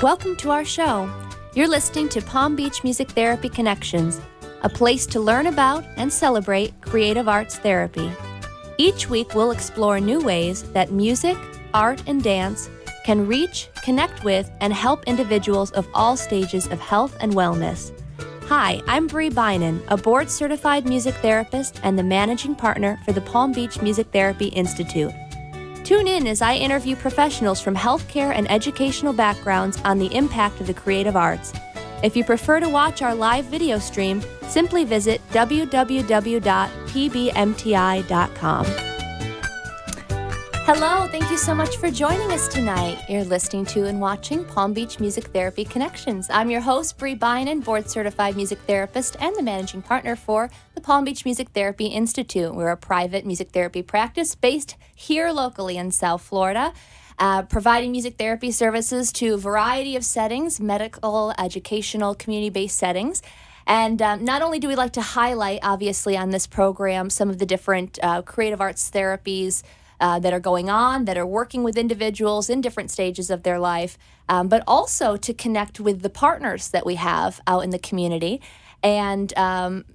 Welcome to our show. You're listening to Palm Beach Music Therapy Connections, a place to learn about and celebrate creative arts therapy. Each week, we'll explore new ways that music, art, and dance can reach, connect with, and help individuals of all stages of health and wellness. Hi, I'm Bree Bynan, a board-certified music therapist and the managing partner for the Palm Beach Music Therapy Institute. Tune in as I interview professionals from healthcare and educational backgrounds on the impact of the creative arts. If you prefer to watch our live video stream, simply visit www.pbmti.com. Hello, thank you so much for joining us tonight. You're listening to and watching Palm Beach Music Therapy Connections. I'm your host, Bree Bynan, board-certified music therapist and the managing partner for the Palm Beach Music Therapy Institute. We're a private music therapy practice based here locally in South Florida, providing music therapy services to a variety of settings, medical, educational, community-based settings. And not only do we like to highlight, obviously, on this program some of the different creative arts therapies that are going on, that are working with individuals in different stages of their life, but also to connect with the partners that we have out in the community. And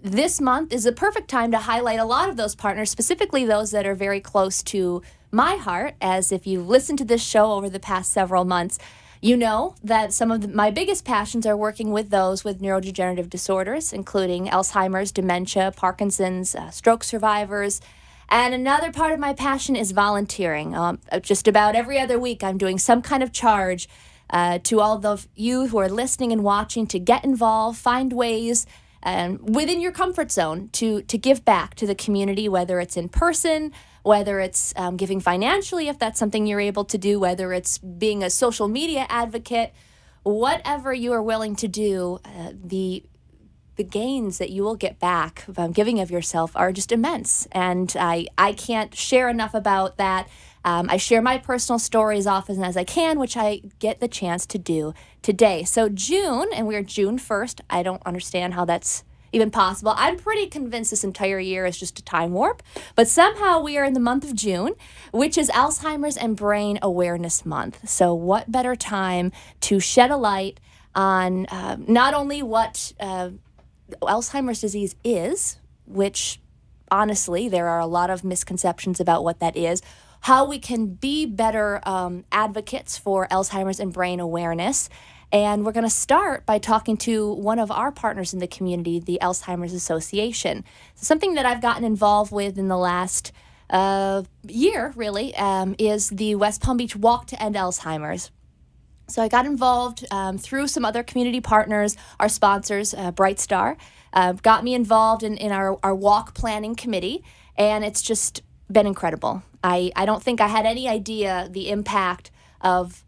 this month is a perfect time to highlight a lot of those partners, specifically those that are very close to my heart, as if you've listened to this show over the past several months, you know that some of my biggest passions are working with those with neurodegenerative disorders, including Alzheimer's, dementia, Parkinson's, stroke survivors. And another part of my passion is volunteering. Just about every other week, I'm doing some kind of charge to all of you who are listening and watching to get involved, find ways within your comfort zone to give back to the community, whether it's in person, whether it's giving financially, if that's something you're able to do, whether it's being a social media advocate, whatever you are willing to do, the gains that you will get back from giving of yourself are just immense. And I can't share enough about that. I share my personal story as often as I can, which I get the chance to do today. So June, and we're June 1st. I don't understand how that's even possible. I'm pretty convinced this entire year is just a time warp. But somehow we are in the month of June, which is Alzheimer's and Brain Awareness Month. So what better time to shed a light on not only what Alzheimer's disease is, which honestly, there are a lot of misconceptions about what that is, how we can be better advocates for Alzheimer's and brain awareness. And we're going to start by talking to one of our partners in the community, the Alzheimer's Association. Something that I've gotten involved with in the last year, really, is the West Palm Beach Walk to End Alzheimer's. So I got involved through some other community partners, our sponsors, Bright Star, got me involved in our walk planning committee, and it's just been incredible. I don't think I had any idea the impact of,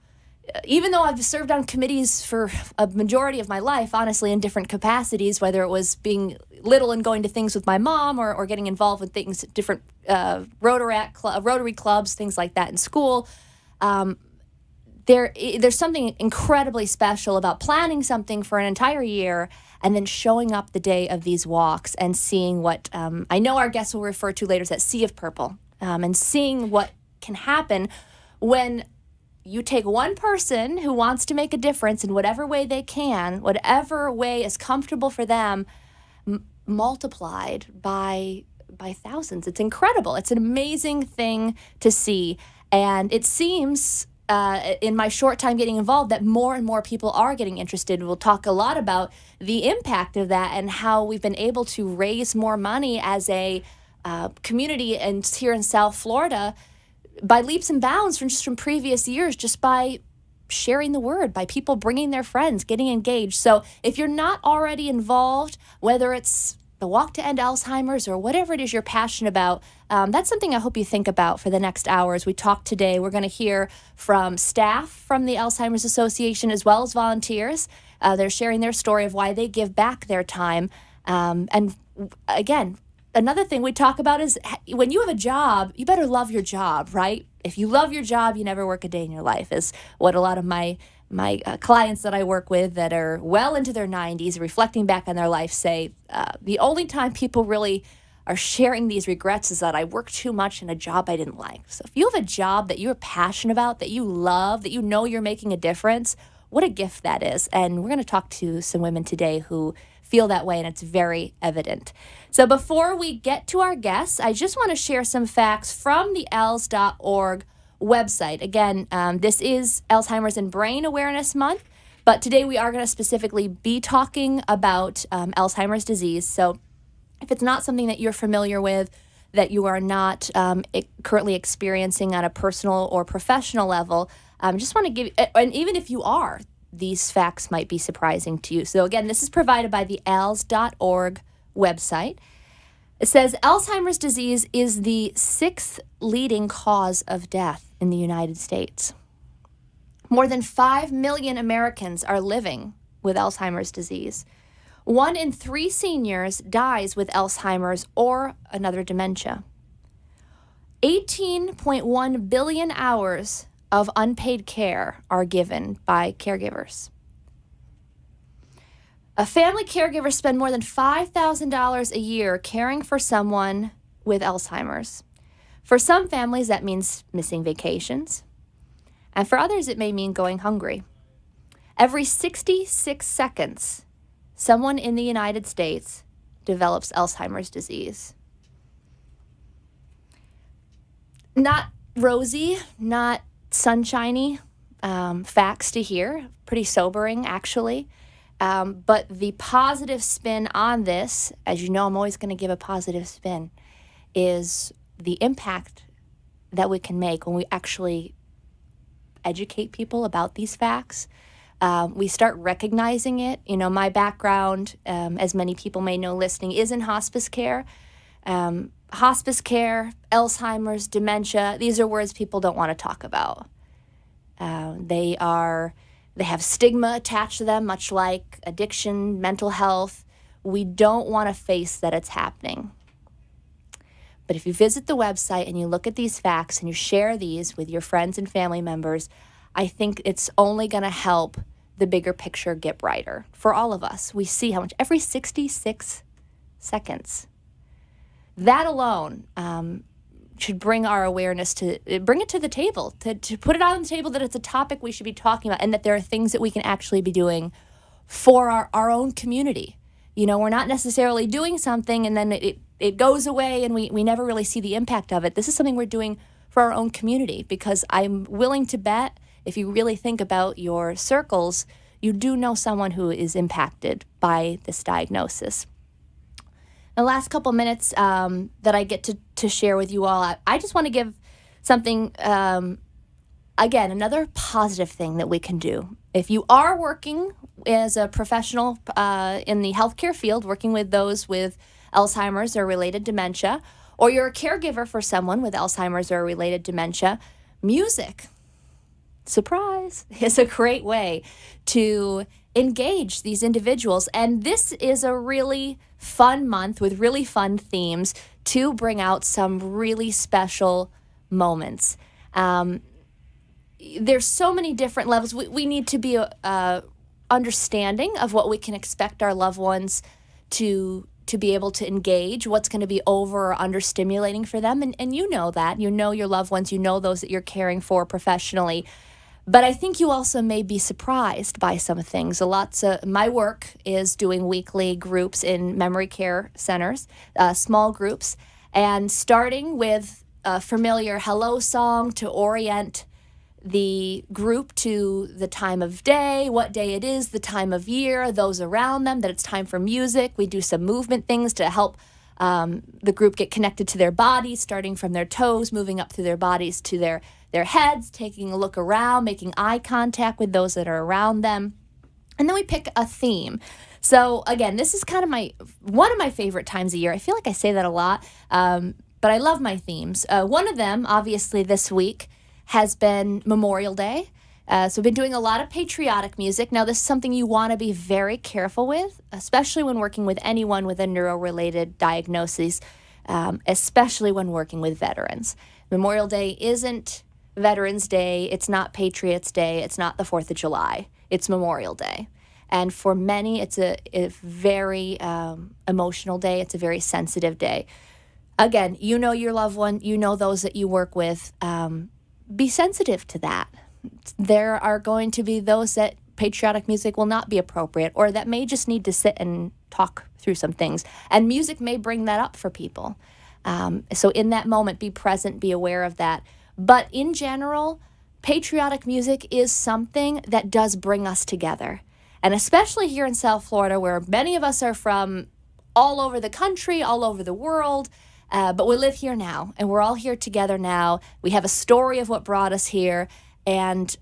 even though I've served on committees for a majority of my life, honestly, in different capacities, whether it was being little and going to things with my mom or getting involved with things, different Rotary clubs, things like that in school. There's something incredibly special about planning something for an entire year and then showing up the day of these walks and seeing what I know our guests will refer to later as that sea of purple, and seeing what can happen when you take one person who wants to make a difference in whatever way they can, whatever way is comfortable for them, multiplied by thousands. It's incredible. It's an amazing thing to see. And it seems in my short time getting involved that more and more people are getting interested. We'll talk a lot about the impact of that and how we've been able to raise more money as a community and here in South Florida by leaps and bounds from previous years, just by sharing the word, by people bringing their friends, getting engaged. So if you're not already involved, whether it's the Walk to End Alzheimer's or whatever it is you're passionate about, that's something I hope you think about for the next hour as we talk today. We're going to hear from staff from the Alzheimer's Association as well as volunteers. They're sharing their story of why they give back their time. And again, another thing we talk about is when you have a job, you better love your job, right? If you love your job, you never work a day in your life, is what a lot of my clients that I work with that are well into their 90s, reflecting back on their life, say the only time people really are sharing these regrets is that I worked too much in a job I didn't like. So if you have a job that you're passionate about, that you love, that you know you're making a difference, what a gift that is. And we're going to talk to some women today who feel that way, and it's very evident. So before we get to our guests, I just want to share some facts from the ALZ.org website. Again, this is Alzheimer's and Brain Awareness Month, but today we are going to specifically be talking about Alzheimer's disease. So if it's not something that you're familiar with, that you are not currently experiencing on a personal or professional level, just want to give, and even if you are, these facts might be surprising to you. So again, this is provided by the ALZ.org website. It says Alzheimer's disease is the 6th leading cause of death in the United States. More than 5 million Americans are living with Alzheimer's disease. 1 in 3 seniors dies with Alzheimer's or another dementia. 18.1 billion hours of unpaid care are given by caregivers. A family caregiver spends more than $5,000 a year caring for someone with Alzheimer's. For some families, that means missing vacations. And for others, it may mean going hungry. Every 66 seconds, someone in the United States develops Alzheimer's disease. Not rosy, not sunshiny facts to hear, pretty sobering actually. But the positive spin on this, as you know, I'm always going to give a positive spin, is the impact that we can make when we actually educate people about these facts. We start recognizing it. You know, my background, as many people may know listening, is in hospice care. Hospice care, Alzheimer's, dementia, these are words people don't want to talk about. They have stigma attached to them, much like addiction, mental health. We don't want to face that it's happening. But if you visit the website and you look at these facts and you share these with your friends and family members, I think it's only going to help the bigger picture get brighter for all of us. We see how much every 66 seconds. That alone should bring our awareness bring it to the table, to put it on the table that it's a topic we should be talking about and that there are things that we can actually be doing for our own community. You know, we're not necessarily doing something and then it goes away and we never really see the impact of it. This is something we're doing for our own community, because I'm willing to bet if you really think about your circles, you do know someone who is impacted by this diagnosis. The last couple minutes that I get to share with you all, I just want to give something, again, another positive thing that we can do. If you are working as a professional in the healthcare field, working with those with Alzheimer's or related dementia, or you're a caregiver for someone with Alzheimer's or related dementia, music, surprise, is a great way to engage these individuals. And this is a really fun month with really fun themes to bring out some really special moments. There's so many different levels. We need to be understanding of what we can expect our loved ones to be able to engage, what's going to be over or understimulating for them. And you know that. You know your loved ones. You know those that you're caring for professionally. But I think you also may be surprised by some things. My work is doing weekly groups in memory care centers, small groups, and starting with a familiar hello song to orient the group to the time of day, what day it is, the time of year, those around them, that it's time for music. We do some movement things to help the group get connected to their bodies, starting from their toes, moving up through their bodies to their heads, taking a look around, making eye contact with those that are around them. And then we pick a theme. So again, this is kind of one of my favorite times of year. I feel like I say that a lot, but I love my themes. One of them, obviously this week, has been Memorial Day. So we've been doing a lot of patriotic music. Now, this is something you want to be very careful with, especially when working with anyone with a neuro-related diagnosis, especially when working with veterans. Memorial Day isn't Veterans Day. It's not Patriots Day. It's not the 4th of July. It's Memorial Day. And for many, it's a very emotional day. It's a very sensitive day. Again, you know your loved one. You know those that you work with. Be sensitive to that. There are going to be those that patriotic music will not be appropriate, or that may just need to sit and talk through some things. And music may bring that up for people. So in that moment, be present, be aware of that. But in general, patriotic music is something that does bring us together. And especially here in South Florida, where many of us are from all over the country, all over the world, but we live here now, and we're all here together now. We have a story of what brought us here, and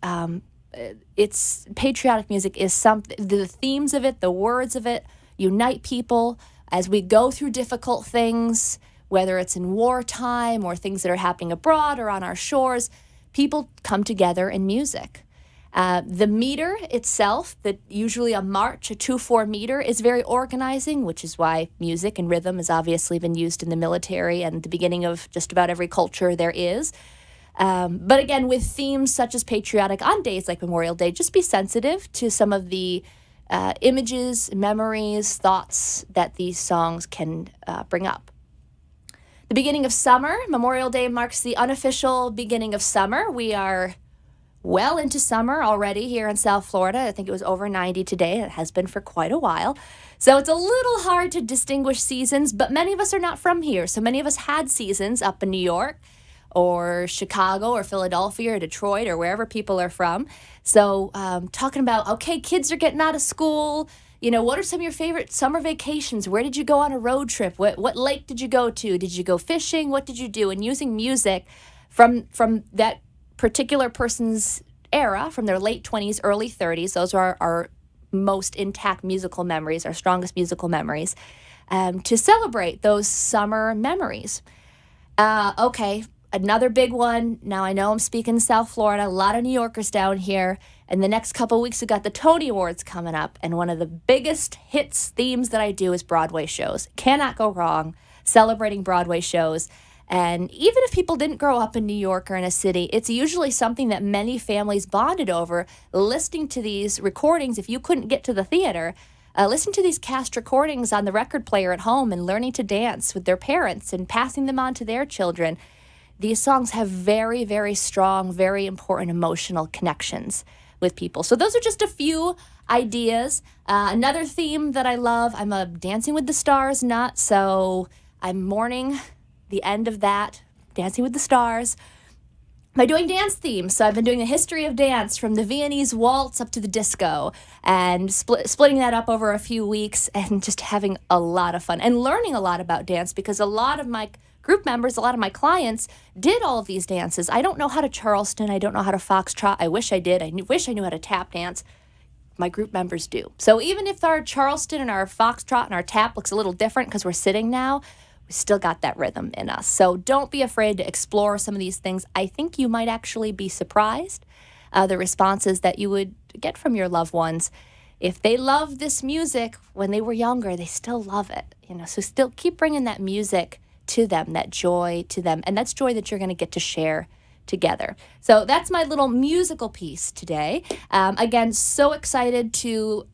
it's patriotic music is something. The themes of it, the words of it, unite people as we go through difficult things, whether it's in wartime or things that are happening abroad or on our shores. People come together in music. The meter itself, that usually a march, a 2/4 meter, is very organizing, which is why music and rhythm has obviously been used in the military and the beginning of just about every culture there is. But again, with themes such as patriotic on days like Memorial Day, just be sensitive to some of the images, memories, thoughts that these songs can bring up. The beginning of summer, Memorial Day marks the unofficial beginning of summer. We are well into summer already here in South Florida. I think it was over 90 today. It has been for quite a while. So it's a little hard to distinguish seasons, but many of us are not from here. So many of us had seasons up in New York or Chicago or Philadelphia or Detroit or wherever people are from. So talking about, okay, kids are getting out of school. You know, what are some of your favorite summer vacations? Where did you go on a road trip? What lake did you go to? Did you go fishing? What did you do? And using music from that particular person's era, from their late 20s, early 30s, those are our most intact musical memories, our strongest musical memories, to celebrate those summer memories. Okay, another big one. Now, I know I'm speaking South Florida, a lot of New Yorkers down here. And the next couple of weeks, we've got the Tony Awards coming up. And one of the biggest hits themes that I do is Broadway shows. Cannot go wrong celebrating Broadway shows. And even if people didn't grow up in New York or in a city, it's usually something that many families bonded over, listening to these recordings. If you couldn't get to the theater, listen to these cast recordings on the record player at home and learning to dance with their parents and passing them on to their children. These songs have very, very strong, very important emotional connections with people. So those are just a few ideas. Another theme that I love, I'm a Dancing with the Stars nut, so I'm mourning the end of that, Dancing with the Stars, by doing dance themes. So I've been doing the history of dance from the Viennese waltz up to the disco, and splitting that up over a few weeks and just having a lot of fun and learning a lot about dance, because a lot of my group members, a lot of my clients did all of these dances. I don't know how to Charleston. I don't know how to foxtrot. I wish I did. I wish I knew how to tap dance. My group members do. So even if our Charleston and our foxtrot and our tap looks a little different because we're sitting now, we still got that rhythm in us. So don't be afraid to explore some of these things. I think you might actually be surprised the responses that you would get from your loved ones. If they loved this music when they were younger, they still love it. So still keep bringing that music to them, that joy to them. And that's joy that you're going to get to share together. So that's my little musical piece today. Again, so excited to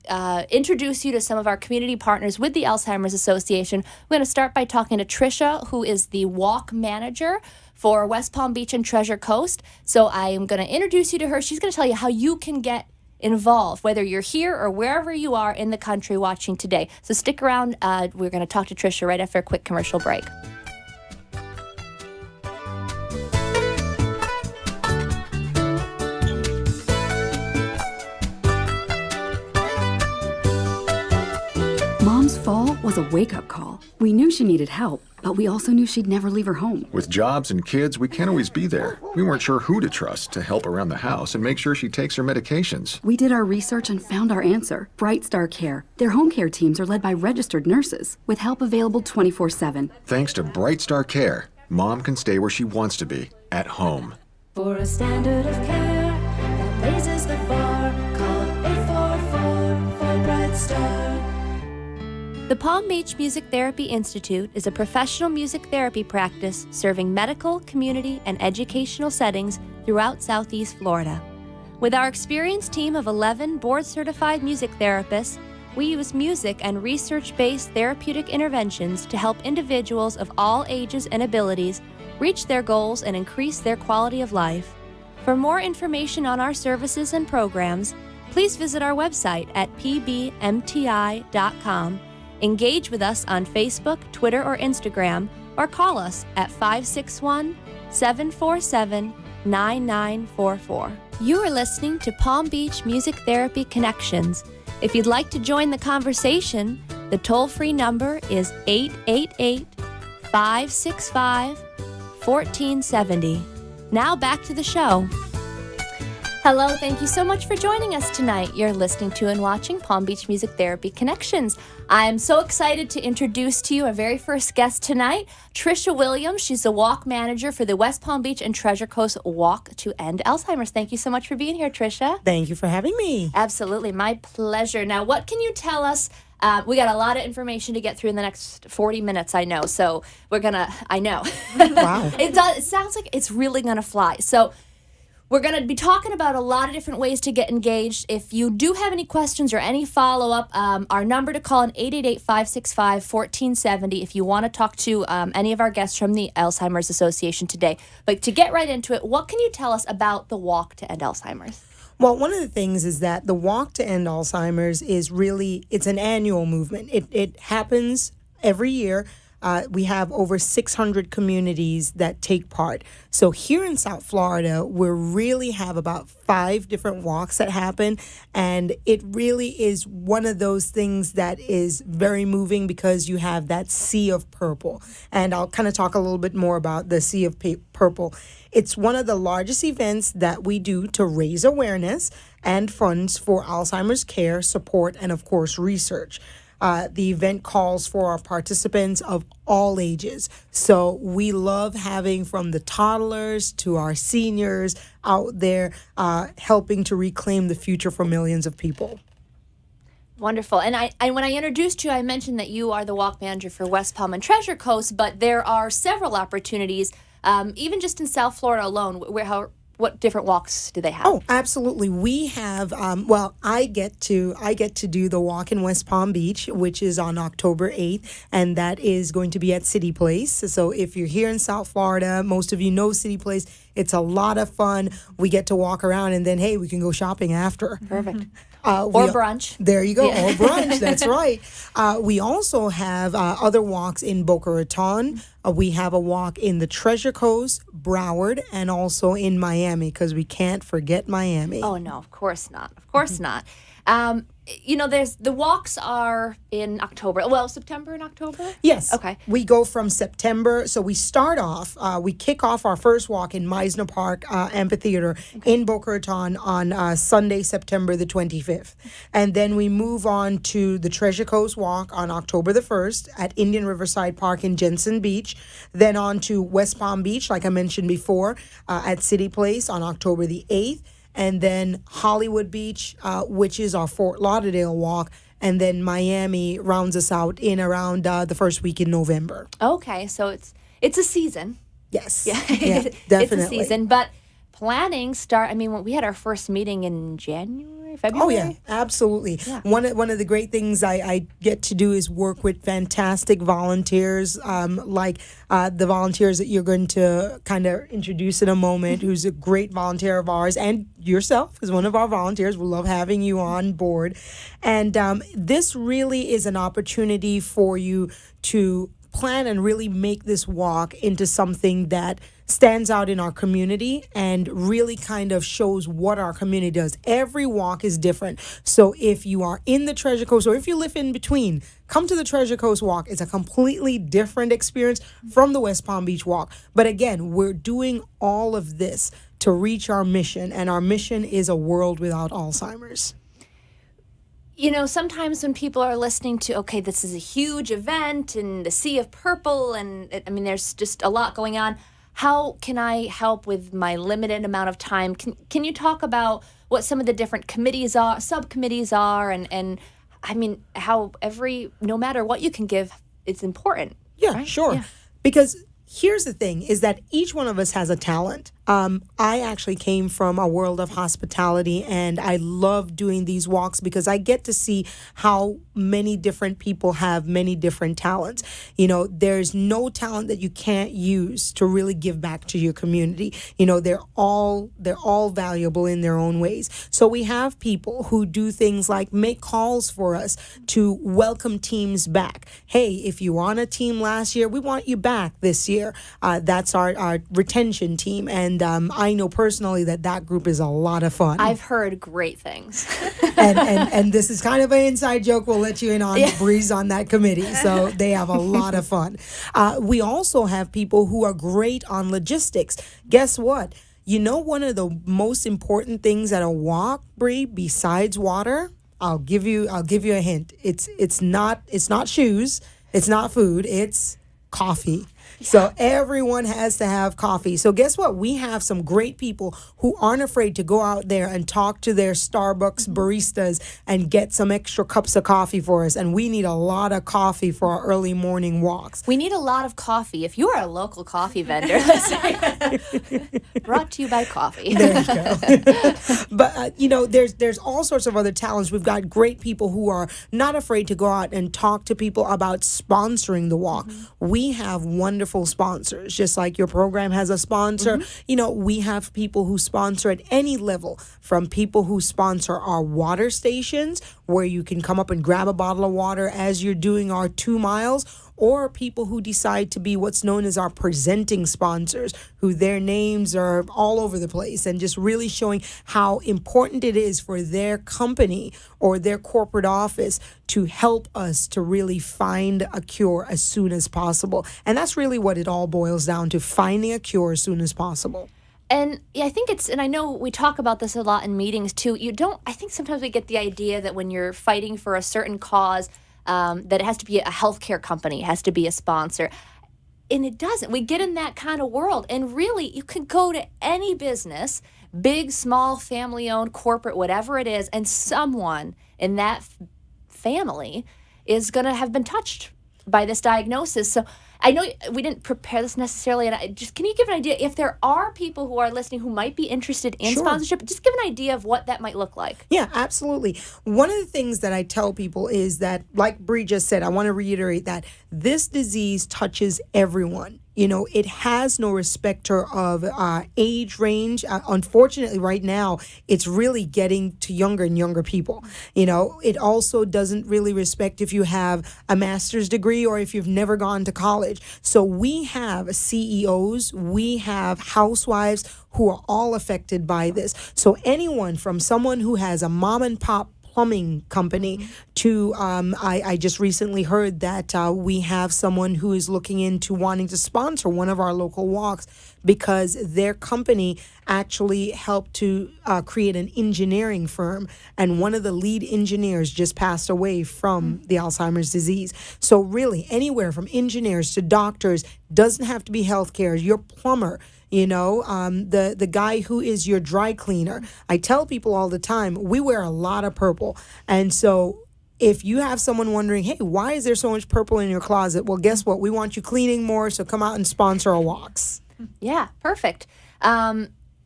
introduce you to some of our community partners with the Alzheimer's Association. We're going to start by talking to Trisha, who is the walk manager for West Palm Beach and Treasure Coast. So I am going to introduce you to her. She's going to tell you how you can get involved, whether you're here or wherever you are in the country watching today. So stick around. We're going to talk to Trisha right after a quick commercial break. Mom's fall was a wake-up call. We knew she needed help, but we also knew she'd never leave her home. With jobs and kids, we can't always be there. We weren't sure who to trust to help around the house and make sure she takes her medications. We did our research and found our answer. Bright Star Care. Their home care teams are led by registered nurses, with help available 24/7. Thanks to Bright Star Care, Mom can stay where she wants to be, at home. For a standard of care that raises the bar, call 844 for Bright Star. The Palm Beach Music Therapy Institute is a professional music therapy practice serving medical, community, and educational settings throughout Southeast Florida. With our experienced team of 11 board-certified music therapists, we use music and research-based therapeutic interventions to help individuals of all ages and abilities reach their goals and increase their quality of life. For more information on our services and programs, please visit our website at pbmti.com. Engage with us on Facebook, Twitter, or Instagram, or call us at 561-747-9944. You are listening to Palm Beach Music Therapy Connections. If you'd like to join the conversation, the toll-free number is 888-565-1470. Now back to the show. Hello, thank you so much for joining us tonight. You're listening to and watching Palm Beach Music Therapy Connections. I'm so excited to introduce to you our very first guest tonight, Trisha Williams. She's the walk manager for the West Palm Beach and Treasure Coast Walk to End Alzheimer's. Thank you so much for being here, Trisha. Thank you for having me. Absolutely, my pleasure. Now, what can you tell us? We got a lot of information to get through in the next 40 minutes, I know. So I know. Wow. It sounds like it's really gonna fly. So we're going to be talking about a lot of different ways to get engaged. If you do have any questions or any follow-up, our number to call is 888-565-1470 if you want to talk to any of our guests from the Alzheimer's Association today. But to get right into it, what can you tell us about the Walk to End Alzheimer's? Well, one of the things is that the Walk to End Alzheimer's is really, it's an annual movement. It happens every year. We have over 600 communities that take part. So here in South Florida, we really have about 5 different walks that happen. And it really is one of those things that is very moving because you have that sea of purple. And I'll kind of talk a little bit more about the sea of purple. It's one of the largest events that we do to raise awareness and funds for Alzheimer's care, support, and of course, research. The event calls for our participants of all ages. So we love having from the toddlers to our seniors out there helping to reclaim the future for millions of people. Wonderful. And when I introduced you, I mentioned that you are the walk manager for West Palm and Treasure Coast, but there are several opportunities, even just in South Florida alone, what different walks do they have? Oh, absolutely. We have, I get to do the walk in West Palm Beach, which is on October 8th, and that is going to be at City Place. So if you're here in South Florida, most of you know City Place. It's a lot of fun. We get to walk around, and then, hey, we can go shopping after. Perfect. Or brunch. There you go. Yeah. Or brunch. That's right. We also have other walks in Boca Raton. We have a walk in the Treasure Coast, Broward, and also in Miami, because we can't forget Miami. Oh, no, of course not. Of course not. There's the walks are in October. Well, September and October? Yes. Okay. We go from September. So we start off, we kick off our first walk in Meisner Park Amphitheater in Boca Raton on Sunday, September the 25th. And then we move on to the Treasure Coast Walk on October the 1st at Indian Riverside Park in Jensen Beach. Then on to West Palm Beach, like I mentioned before, at City Place on October the 8th. And then Hollywood Beach, which is our Fort Lauderdale walk, and then Miami rounds us out in around the first week in November. Okay, so it's a season. Yes. Yeah, definitely. It's a season, but planning when we had our first meeting in January, February. Oh, yeah, absolutely. Yeah. One of the great things I get to do is work with fantastic volunteers, like the volunteers that you're going to kind of introduce in a moment, who's a great volunteer of ours, and yourself is one of our volunteers. We love having you on board. And this really is an opportunity for you to plan and really make this walk into something that stands out in our community and really kind of shows what our community does. Every walk is different. So if you are in the Treasure Coast or if you live in between, come to the Treasure Coast Walk. It's a completely different experience from the West Palm Beach Walk. But again, we're doing all of this to reach our mission, and our mission is a world without Alzheimer's. Sometimes when people are listening to, okay, this is a huge event and the Sea of Purple, and there's just a lot going on. How can I help with my limited amount of time? Can you talk about what some of the different committees are, subcommittees are, and how no matter what you can give, it's important. Yeah, right? sure. Yeah. Because here's the thing, is that each one of us has a talent. I actually came from a world of hospitality, and I love doing these walks because I get to see how many different people have many different talents. You know, there's no talent that you can't use to really give back to your community. You know, they're all valuable in their own ways. So we have people who do things like make calls for us to welcome teams back. Hey, if you were on a team last year, we want you back this year. That's our retention team, and I know personally that group is a lot of fun. I've heard great things. and this is kind of an inside joke. We'll let you in on Breeze on that committee. So they have a lot of fun. We also have people who are great on logistics. Guess what? You know, one of the most important things at a walk, Bree, besides water, I'll give you a hint. It's not shoes. It's not food. It's coffee. So everyone has to have coffee. So guess what? We have some great people who aren't afraid to go out there and talk to their Starbucks baristas and get some extra cups of coffee for us. And we need a lot of coffee for our early morning walks. We need a lot of coffee. If you are a local coffee vendor, brought to you by coffee. There you go. But, you know, there's all sorts of other talents. We've got great people who are not afraid to go out and talk to people about sponsoring the walk. We have wonderful sponsors, just like your program has a sponsor. You know, we have people who sponsor at any level, from people who sponsor our water stations, where you can come up and grab a bottle of water as you're doing our 2 miles, or people who decide to be what's known as our presenting sponsors, who their names are all over the place and just really showing how important it is for their company or their corporate office to help us to really find a cure as soon as possible. And that's really what it all boils down to, finding a cure as soon as possible. And yeah, I think and I know we talk about this a lot in meetings too. I think sometimes we get the idea that when you're fighting for a certain cause, that it has to be a healthcare company, it has to be a sponsor. And it doesn't. We get in that kind of world. And really, you can go to any business, big, small, family-owned, corporate, whatever it is, and someone in that family is going to have been touched by this diagnosis. So I know we didn't prepare this necessarily, and can you give an idea, if there are people who are listening who might be interested in sponsorship, just give an idea of what that might look like. Yeah, absolutely. One of the things that I tell people is that, like Bree just said, I want to reiterate that this disease touches everyone. You know, it has no respecter of age range. Unfortunately, right now, it's really getting to younger and younger people. You know, it also doesn't really respect if you have a master's degree or if you've never gone to college. So we have CEOs, we have housewives who are all affected by this. So anyone from someone who has a mom and pop plumbing company to I just recently heard that we have someone who is looking into wanting to sponsor one of our local walks because their company actually helped to create an engineering firm, and one of the lead engineers just passed away from the Alzheimer's disease. So really, anywhere from engineers to doctors, doesn't have to be healthcare, your plumber, you know, the guy who is your dry cleaner. I tell people all the time, we wear a lot of purple. And so if you have someone wondering, hey, why is there so much purple in your closet? Well, guess what? We want you cleaning more, so come out and sponsor our walks. Yeah, perfect.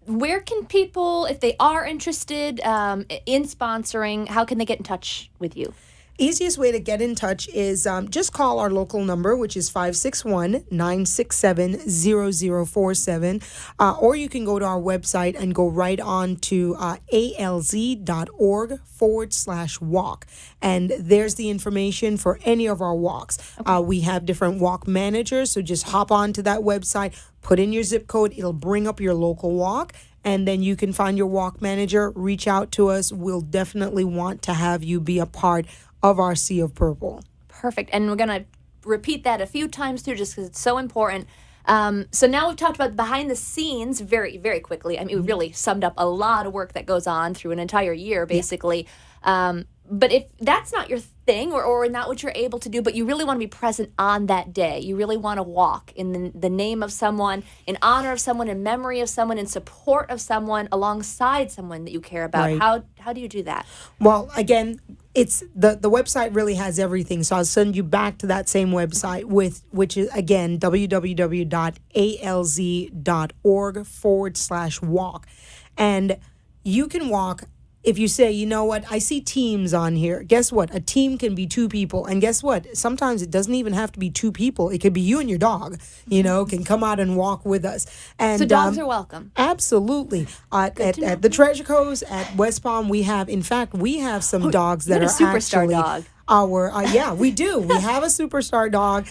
Where can people, if they are interested in sponsoring, how can they get in touch with you? Easiest way to get in touch is just call our local number, which is 561-967-0047. Or you can go to our website and go right on to alz.org/walk. And there's the information for any of our walks. Okay. We have different walk managers, so just hop on to that website, put in your zip code, it'll bring up your local walk. And then you can find your walk manager, reach out to us. We'll definitely want to have you be a part of our Sea of Purple. Perfect. And we're going to repeat that a few times too, just because it's so important. So now we've talked about behind the scenes very, very quickly. I mean, we really summed up a lot of work that goes on through an entire year, basically. Yeah. But if that's not your thing or not what you're able to do, but you really want to be present on that day, you really want to walk in the name of someone, in honor of someone, in memory of someone, in support of someone, alongside someone that you care about. Right. How do you do that? Well, again, it's the website really has everything. So I'll send you back to that same website which is again www.alz.org/walk, and you can walk. If you say, you know what, I see teams on here. Guess what? A team can be 2 people. And guess what? Sometimes it doesn't even have to be 2 people. It could be you and your dog, can come out and walk with us. And So dogs are welcome. Absolutely. At the Treasure Coast at West Palm, we have some dogs that you are got a superstar actually dog. We do. We have a superstar dog.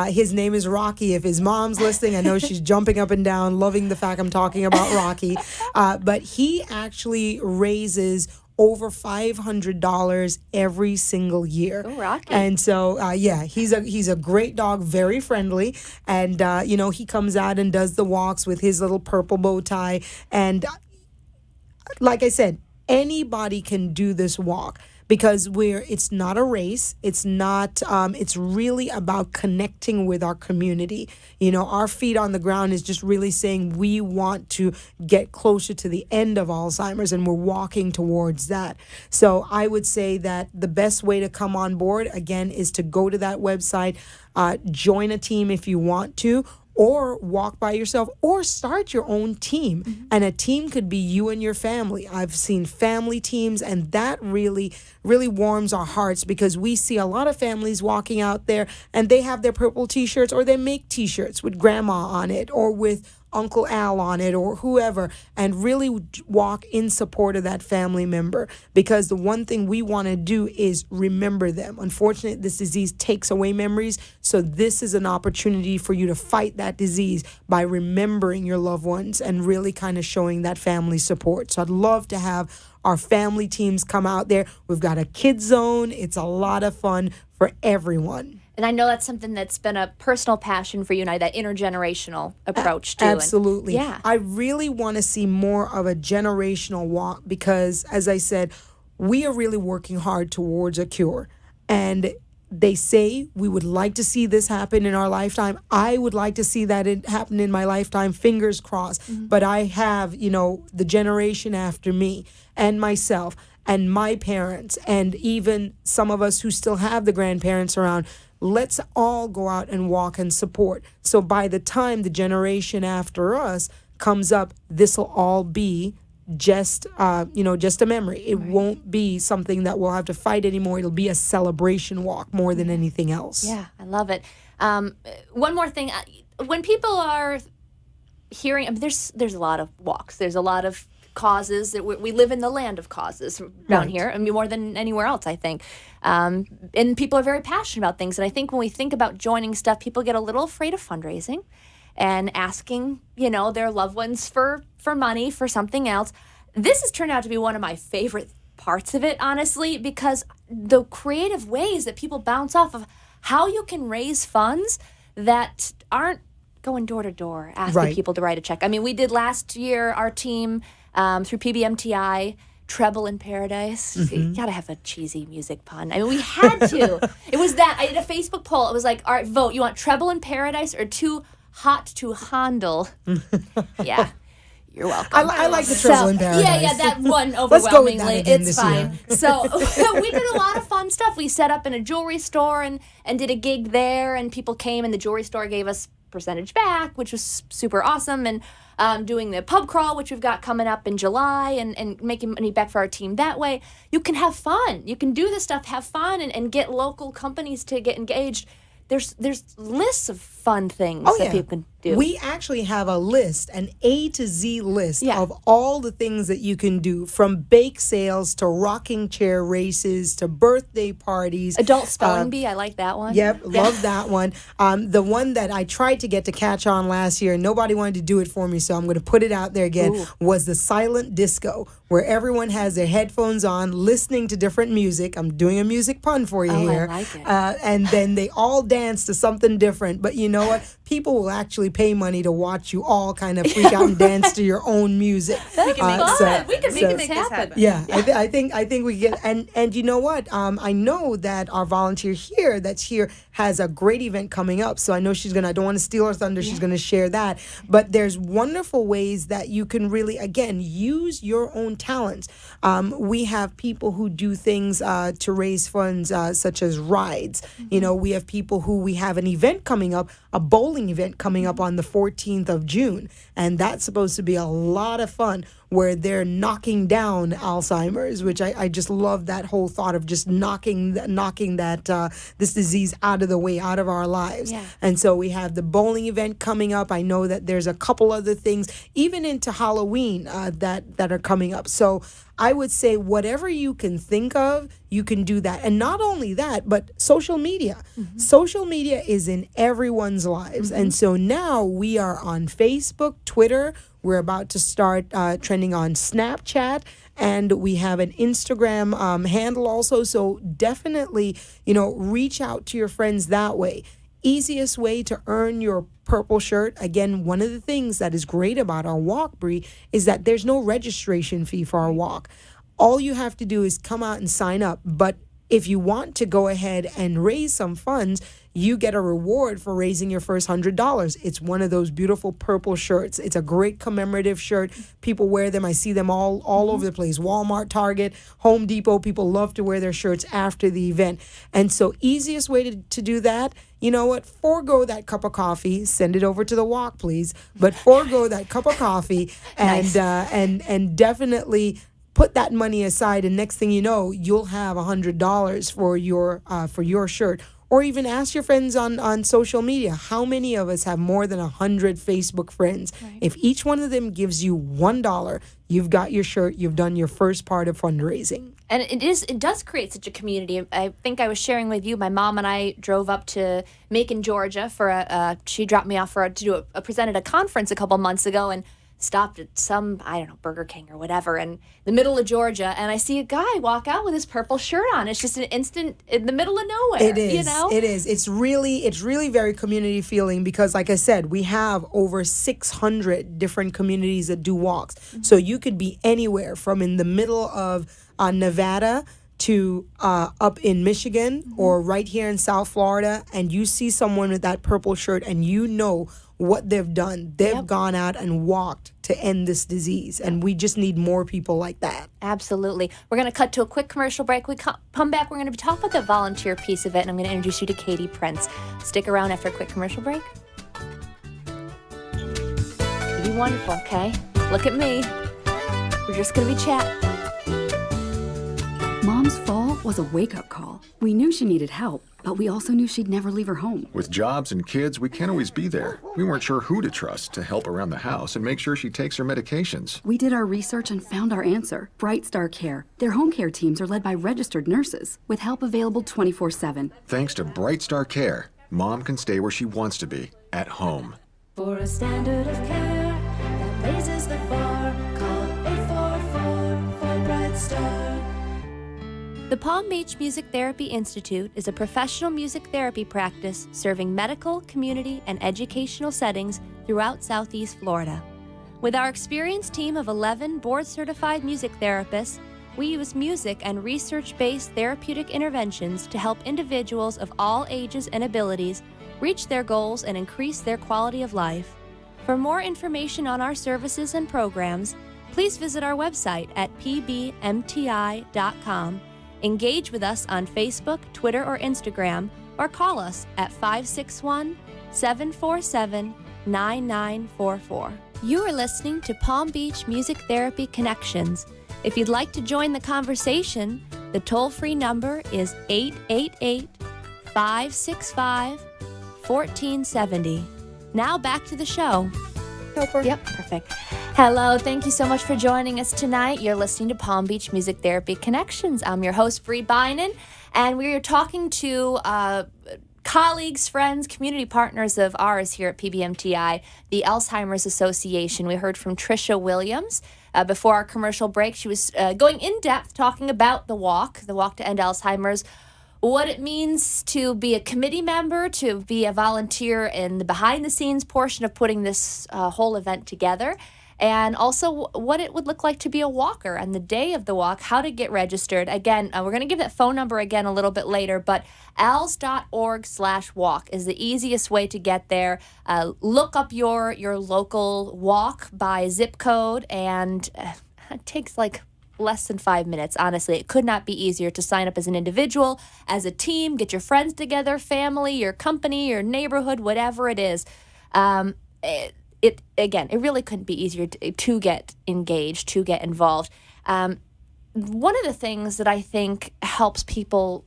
His name is Rocky. If his mom's listening, I know she's jumping up and down, loving the fact I'm talking about Rocky. But he actually raises over $500 every single year. Oh, Rocky. And so, he's a great dog, very friendly. And, he comes out and does the walks with his little purple bow tie. And like I said, anybody can do this walk. Because it's not a race. It's not, it's really about connecting with our community. Our feet on the ground is just really saying we want to get closer to the end of Alzheimer's, and we're walking towards that. So I would say that the best way to come on board, again, is to go to that website, join a team if you want to, or walk by yourself, or start your own team. Mm-hmm. And a team could be you and your family. I've seen family teams, and that really, really warms our hearts, because we see a lot of families walking out there and they have their purple t-shirts, or they make t-shirts with grandma on it, or with Uncle Al on it, or whoever, and really walk in support of that family member, because the one thing we want to do is remember them. Unfortunately, this disease takes away memories, so this is an opportunity for you to fight that disease by remembering your loved ones and really kind of showing that family support. So I'd love to have our family teams come out there. We've got a kids zone. It's a lot of fun for everyone. And I know that's something that's been a personal passion for you and I, that intergenerational approach too. Absolutely. And, yeah. I really want to see more of a generational walk, because, as I said, we are really working hard towards a cure. And they say we would like to see this happen in our lifetime. I would like to see that it happen in my lifetime, fingers crossed. Mm-hmm. But I have, the generation after me and myself and my parents, and even some of us who still have the grandparents around. Let's all go out and walk and support. So by the time the generation after us comes up, this will all be just a memory. It won't be something that we'll have to fight anymore. It'll be a celebration walk more than anything else. Yeah, I love it. One more thing. When people are hearing, there's a lot of walks. There's a lot of causes. That we live in the land of causes down here. I mean, more than anywhere else, I think. And people are very passionate about things. And I think when we think about joining stuff, people get a little afraid of fundraising and asking, their loved ones for money for something else. This has turned out to be one of my favorite parts of it, honestly, because the creative ways that people bounce off of how you can raise funds that aren't going door to door asking people to write a check. I mean, we did last year, our team, through PBMTI, Treble in Paradise. Mm-hmm. You gotta have a cheesy music pun. I mean, we had to. It was that. I did a Facebook poll. It was like, all right, vote. You want Treble in Paradise or Too Hot to Handle? Yeah. You're welcome. I like the Treble in Paradise. Yeah, that one overwhelmingly. Let's go with that again it's this fine. Year. So we did a lot of fun stuff. We set up in a jewelry store and did a gig there, and people came, and the jewelry store gave us percentage back, which was super awesome. And doing the pub crawl, which we've got coming up in July, and making money back for our team that way. You can have fun. You can do this stuff, have fun, and get local companies to get engaged. There's lists of fun things that people can do. We actually have a list, an A to Z list of all the things that you can do, from bake sales to rocking chair races to birthday parties. Adult spelling bee, I like that one. Yep, love that one. The one that I tried to get to catch on last year, and nobody wanted to do it for me, so I'm going to put it out there again, was the silent disco, where everyone has their headphones on, listening to different music. I'm doing a music pun for you here. I like it. And then they all dance to something different. But you know what? People will actually pay money to watch you all kind of freak out and dance to your own music. That's fun. We can make this this happen. happen. Yeah, I think we get and you know what? I know that our volunteer here that's here has a great event coming up. So I know she's gonna. I don't want to steal her thunder. She's gonna share that. But there's wonderful ways that you can really again use your own talents. We have people who do things to raise funds, such as rides. You know, we have people who we have an event coming up, a bowling event coming up on the 14th of June, and that's supposed to be a lot of fun, where they're knocking down Alzheimer's, which I just love that whole thought of just knocking that this disease out of the way, out of our lives. Yeah. And so we have the bowling event coming up. I know that there's a couple other things, even into Halloween, that are coming up. So I would say whatever you can think of, you can do that. And not only that, but social media. Social media is in everyone's lives. And so now we are on Facebook, Twitter. We're about to start trending on Snapchat, and we have an Instagram handle also. So definitely, reach out to your friends that way. Easiest way to earn your purple shirt. Again, one of the things that is great about our walk, Bree, is that there's no registration fee for our walk. All you have to do is come out and sign up. But if you want to go ahead and raise some funds, you get a reward for raising your first $100. It's one of those beautiful purple shirts. It's a great commemorative shirt. People wear them. I see them all over the place. Walmart, Target, Home Depot. People love to wear their shirts after the event. And so easiest way to do that, you know what? Forgo that cup of coffee. Send it over to the walk, please. But forgo that cup of coffee and and definitely put that money aside, and next thing you know, you'll have $100 for your shirt. Or even ask your friends on social media. How many of us have more than 100 Facebook friends? Right. If each one of them gives you $1, you've got your shirt. You've done your first part of fundraising. And it does create such a community. I think I was sharing with you, my mom and I drove up to Macon, Georgia she dropped me off presented a conference a couple months ago, and stopped at some, Burger King or whatever in the middle of Georgia, and I see a guy walk out with his purple shirt on. It's just an instant in the middle of nowhere. It is. It is. It's really very community feeling, because like I said, we have over 600 different communities that do walks. So you could be anywhere from in the middle of Nevada to up in Michigan or right here in South Florida, and you see someone with that purple shirt and you know what they've done. They've gone out and walked to end this disease, and we just need more people like that. Absolutely. We're going to cut to a quick commercial break. We come back, we're going to be talking about the volunteer piece of it, and I'm going to introduce you to Katie Prince. Stick around after a quick commercial break. Be wonderful, okay? Look at me. We're just going to be chatting. Mom's fall was a wake-up call. We knew she needed help, but we also knew she'd never leave her home. With jobs and kids, we can't always be there. We weren't sure who to trust to help around the house and make sure she takes her medications. We did our research and found our answer. Bright Star Care. Their home care teams are led by registered nurses, with help available 24/7. Thanks to Bright Star Care, Mom can stay where she wants to be, at home. For a standard of care that raises the bar, call 844 for Bright Star. The Palm Beach Music Therapy Institute is a professional music therapy practice serving medical, community, and educational settings throughout Southeast Florida. With our experienced team of 11 board-certified music therapists, we use music and research-based therapeutic interventions to help individuals of all ages and abilities reach their goals and increase their quality of life. For more information on our services and programs, please visit our website at pbmti.com. Engage with us on Facebook, Twitter, or Instagram, or call us at 561-747-9944. You are listening to Palm Beach Music Therapy Connections. If you'd like to join the conversation, the toll-free number is 888-565-1470. Now back to the show. Yep, perfect. Hello, thank you so much for joining us tonight. You're listening to Palm Beach Music Therapy Connections. I'm your host, Bree Bynan, and we are talking to colleagues, friends, community partners of ours here at PBMTI, the Alzheimer's Association. We heard from Trisha Williams. Before our commercial break, she was going in depth talking about the walk to end Alzheimer's. what it means to be a committee member, to be a volunteer in the behind the scenes portion of putting this whole event together, and also what it would look like to be a walker on the day of the walk, how to get registered. Again, we're going to give that phone number again a little bit later, but als.org/walk is the easiest way to get there. Look up your local walk by zip code, and it takes like less than 5 minutes. Honestly, it could not be easier to sign up as an individual, as a team, get your friends together, family, your company, your neighborhood, whatever it is. It really couldn't be easier to get engaged, to get involved. One of the things that I think helps people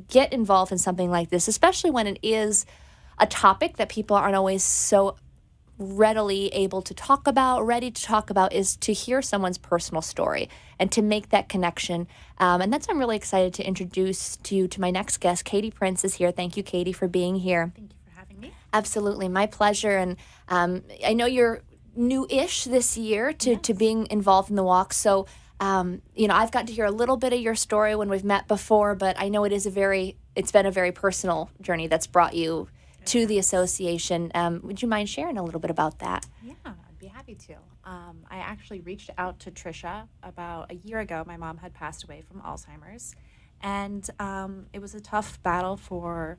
get involved in something like this, especially when it is a topic that people aren't always so ready to talk about, is to hear someone's personal story and to make that connection. And that's why I'm really excited to introduce to my next guest. Katie Prince is here. Thank you, Katie, for being here. Thank you for having me. Absolutely, my pleasure. And I know you're new-ish this year to being involved in the walk. So, I've gotten to hear a little bit of your story when we've met before, but I know it's been a very personal journey that's brought you to the association. Would you mind sharing a little bit about that? Yeah, I'd be happy to. I actually reached out to Trisha about a year ago. My mom had passed away from Alzheimer's, and it was a tough battle for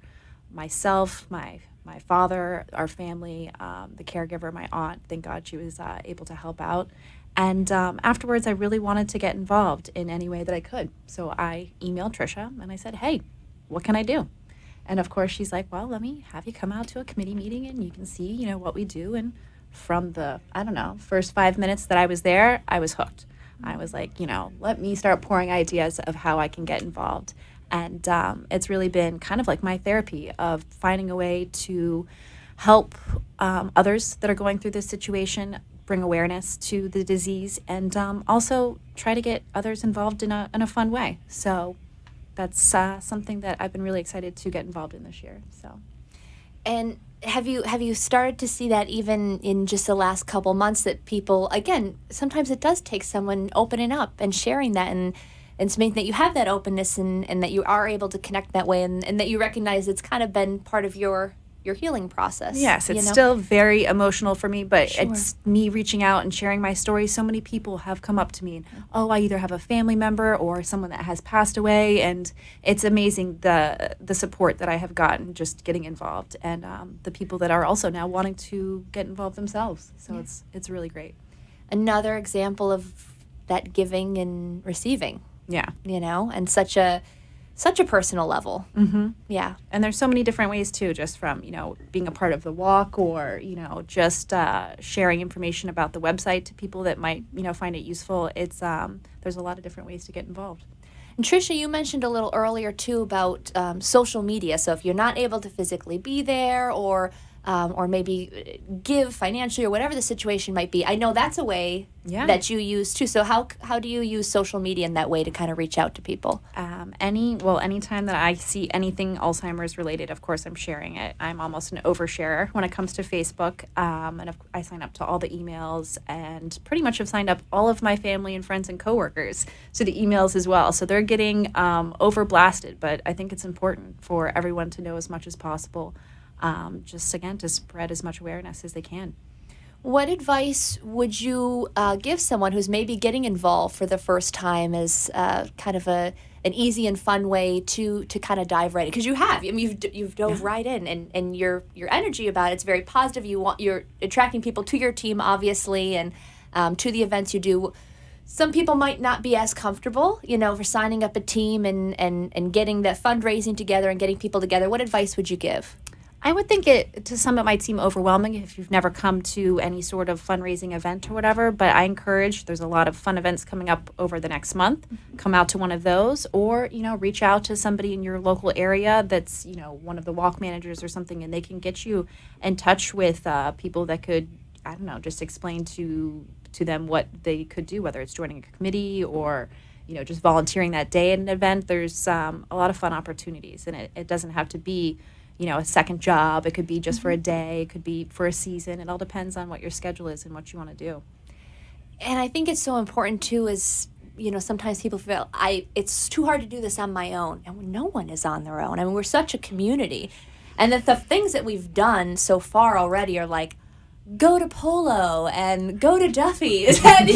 myself, my father, our family, the caregiver, my aunt. Thank God she was able to help out. And afterwards, I really wanted to get involved in any way that I could. So I emailed Trisha and I said, hey, what can I do? And of course, she's like, well, let me have you come out to a committee meeting and you can see, what we do. And from the, first 5 minutes that I was there, I was hooked. I was like, let me start pouring ideas of how I can get involved. And it's really been kind of like my therapy of finding a way to help others that are going through this situation, bring awareness to the disease, and also try to get others involved in a fun way. So that's something that I've been really excited to get involved in this year. So, and have you started to see that even in just the last couple months, that people, again, sometimes it does take someone opening up and sharing that, and something that you have that openness and that you are able to connect that way, and that you recognize it's kind of been part of your healing process. Yes, it's still very emotional for me, but Sure. It's me reaching out and sharing my story. So many people have come up to me and, I either have a family member or someone that has passed away, and it's amazing the support that I have gotten just getting involved, and the people that are also now wanting to get involved themselves. So it's really great. Another example of that giving and receiving. Yeah. And such a personal level. Mm-hmm. Yeah. And there's so many different ways too, just from, being a part of the walk, or, just sharing information about the website to people that might, find it useful. It's, there's a lot of different ways to get involved. And Tricia, you mentioned a little earlier too about social media. So if you're not able to physically be there, or maybe give financially, or whatever the situation might be, I know that's a way that you use too. So how do you use social media in that way to kind of reach out to people? Anytime that I see anything Alzheimer's related, of course I'm sharing it. I'm almost an oversharer when it comes to Facebook, I sign up to all the emails, and pretty much have signed up all of my family and friends and coworkers to the emails as well. So they're getting overblasted, but I think it's important for everyone to know as much as possible. Just again, to spread as much awareness as they can. What advice would you give someone who's maybe getting involved for the first time as kind of an easy and fun way to kind of dive right in? Because you have, you've dove right in, and your energy about it's very positive. You're attracting people to your team, obviously, and to the events you do. Some people might not be as comfortable, for signing up a team and getting that fundraising together and getting people together. What advice would you give? I would think to some it might seem overwhelming if you've never come to any sort of fundraising event or whatever, but I encourage, there's a lot of fun events coming up over the next month. Come out to one of those, or, reach out to somebody in your local area that's, one of the walk managers or something, and they can get you in touch with people that could, just explain to them what they could do, whether it's joining a committee or, just volunteering that day at an event. There's a lot of fun opportunities, and it doesn't have to be a second job. It could be just for a day. It could be for a season. It all depends on what your schedule is and what you want to do. And I think it's so important too, is sometimes people feel it's too hard to do this on my own, and no one is on their own. I mean, we're such a community, and the things that we've done so far already are like, go to Polo and go to Duffy's, and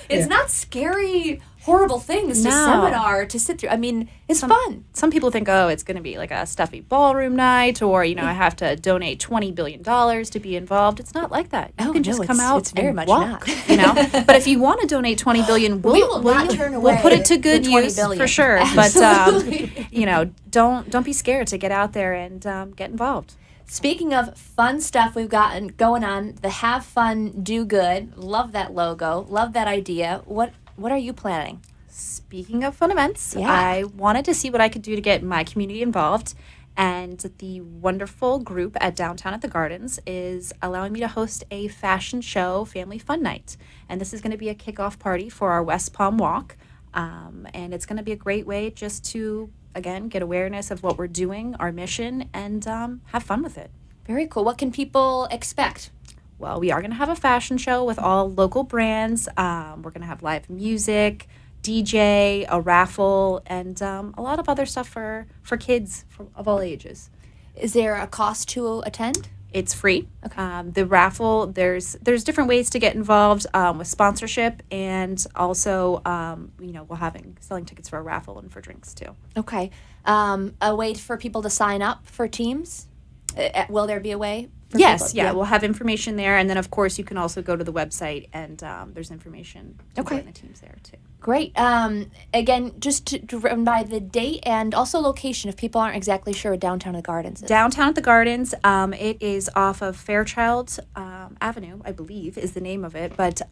it's not scary, horrible things to seminar to sit through. I mean, it's fun. Some people think, oh, it's going to be like a stuffy ballroom night, or I have to donate $20 billion to be involved. It's not like that. You can just come out it's very and much walk. not. But if you want to donate $20 billion, We will not turn away we'll put it to good the $20 use billion. for sure. Absolutely. But don't be scared to get out there and get involved. Speaking of fun stuff we've got going on, the Have Fun, Do Good. Love that logo. Love that idea. What are you planning? Speaking of fun events, Yeah. I wanted to see what I could do to get my community involved. And the wonderful group at Downtown at the Gardens is allowing me to host a fashion show family fun night. And this is going to be a kickoff party for our West Palm Walk. And it's going to be a great way just to, again, get awareness of what we're doing, our mission, and have fun with it. Very cool. What can people expect? Well, we are going to have a fashion show with all local brands. We're going to have live music, DJ, a raffle, and a lot of other stuff for kids of all ages. Is there a cost to attend? It's free. Okay. The raffle, there's different ways to get involved with sponsorship, and also we'll selling tickets for a raffle and for drinks too. Okay. A way for people to sign up for teams? Will there be a way? Yes, yeah, we'll have information there, and then of course you can also go to the website, and there's information to join the teams there too. Great. Again, just to run by the date and also location if people aren't exactly sure what Downtown at the Gardens is. Downtown at the Gardens, it is off of Fairchild Avenue, I believe is the name of it, but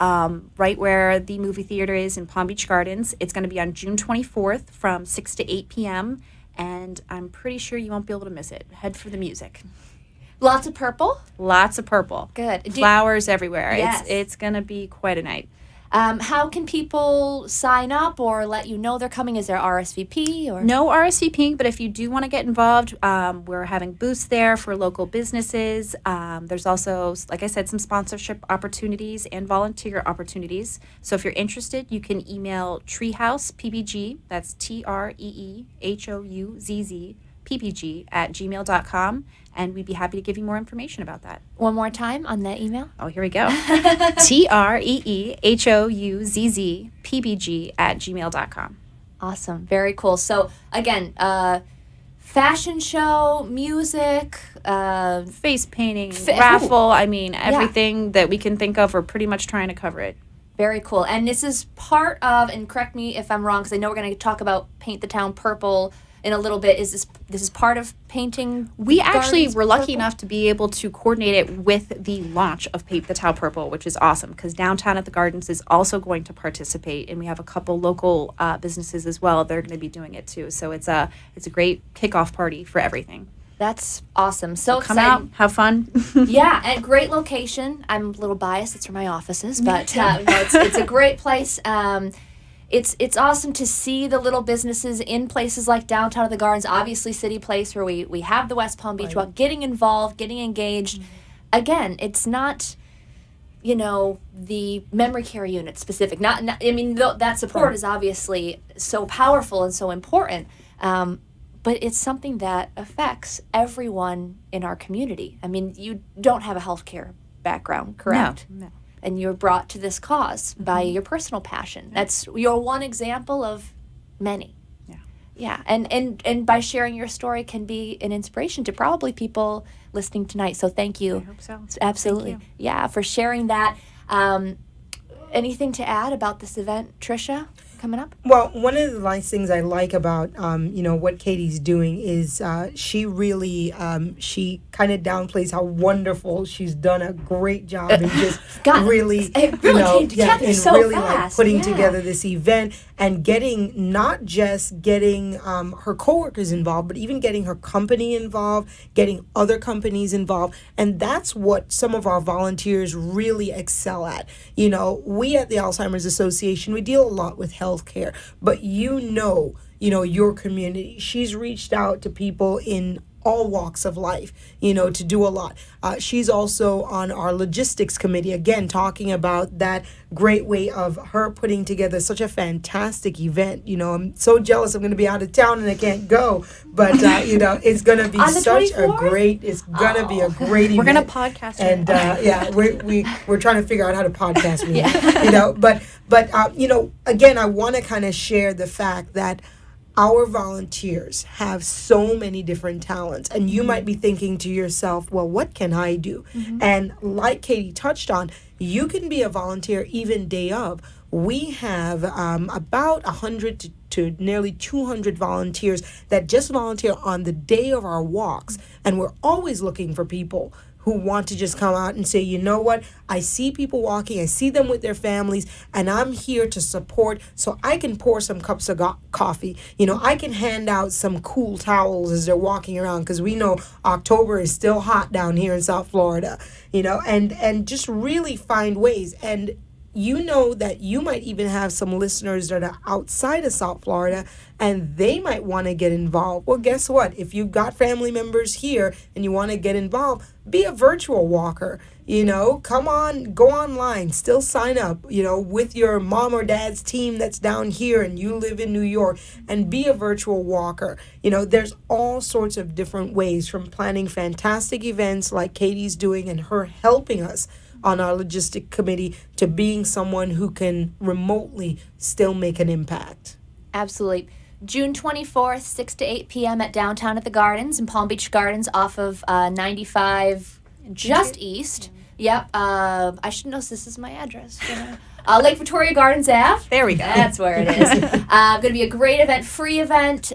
right where the movie theater is in Palm Beach Gardens. It's going to be on June 24th from 6 to 8 p.m., and I'm pretty sure you won't be able to miss it. Head for the music. Lots of purple? Lots of purple. Good. Flowers everywhere. Yes. It's going to be quite a night. How can people sign up or let you know they're coming? Is there RSVP or No RSVPing, but if you do want to get involved, we're having booths there for local businesses. There's also, like I said, some sponsorship opportunities and volunteer opportunities. So if you're interested, you can email treehousepbg, that's TREEHOUZZ PPG @gmail.com, and we'd be happy to give you more information about that. one more time on that email? Oh, here we go. TREEHOUZZ PPG @gmail.com. Awesome. Very cool. So again, fashion show, music, Face painting, raffle, everything that we can think of, we're pretty much trying to cover it. very cool. And this is part of, and correct me if I'm wrong, because I know we're going to talk about Paint the Town Purple in a little bit. Is this is part of painting? We actually Gardens were lucky purple? enough to be able to coordinate it with the launch of Paint the Town Purple, which is awesome because Downtown at the Gardens is also going to participate, and we have a couple local businesses as well. They're going to be doing it too. So it's a great kickoff party for everything. That's awesome. So Come exciting. out, have fun. Yeah, and great location. I'm a little biased. It's where my office is, but it's a great place. It's awesome to see the little businesses in places like Downtown at the Gardens, obviously City Place, where we have the West Palm Beach Walk, getting involved, getting engaged. Again, it's not, the memory care unit specific. That support is obviously so powerful and so important. But it's something that affects everyone in our community. I mean, you don't have a healthcare background, correct? No. And you're brought to this cause by your personal passion. That's your one example of many. Yeah. And by sharing your story can be an inspiration to probably people listening tonight. So thank you. I hope so. Absolutely. Thank you. Yeah, for sharing that. Anything to add about this event, Tricia, coming up? Well, one of the nice things I like about, what Katie's doing is she really, she kind of downplays how wonderful she's done a great job in just really, it really came together and so really fast. like putting Yeah. together this event and not just getting her coworkers involved, but even getting her company involved, getting other companies involved. And that's what some of our volunteers really excel at. We at the Alzheimer's Association, we deal a lot with healthcare, but your community. She's reached out to people in all walks of life, to do a lot. She's also on our logistics committee, again, talking about that great way of her putting together such a fantastic event. I'm so jealous I'm going to be out of town and I can't go, but, it's going to be On the such 24th? it's going to be a great event. We're gonna podcast And, we're trying to figure out how to podcast with it, but again, I want to kind of share the fact that our volunteers have so many different talents, and you might be thinking to yourself, well, what can I do? And like Katie touched on, you can be a volunteer even day of. We have about 100 to nearly 200 volunteers that just volunteer on the day of our walks, and we're always looking for people who want to just come out and say, you know what, I see people walking, I see them with their families, and I'm here to support so I can pour some cups of coffee. I can hand out some cool towels as they're walking around, because we know October is still hot down here in South Florida, and just really find ways. And that you might even have some listeners that are outside of South Florida and they might want to get involved. Well, guess what? If you've got family members here and you want to get involved, be a virtual walker. Come on, go online, still sign up, with your mom or dad's team that's down here and you live in New York, and be a virtual walker. There's all sorts of different ways, from planning fantastic events like Katie's doing and her helping us on our logistic committee, to being someone who can remotely still make an impact. Absolutely. June 24th, 6 to 8 p.m. at Downtown at the Gardens in Palm Beach Gardens off of 95 just east. Yep. I should know this is my address. Lake Victoria Gardens Ave. There we go. That's where it is. Going to be a great event, free event.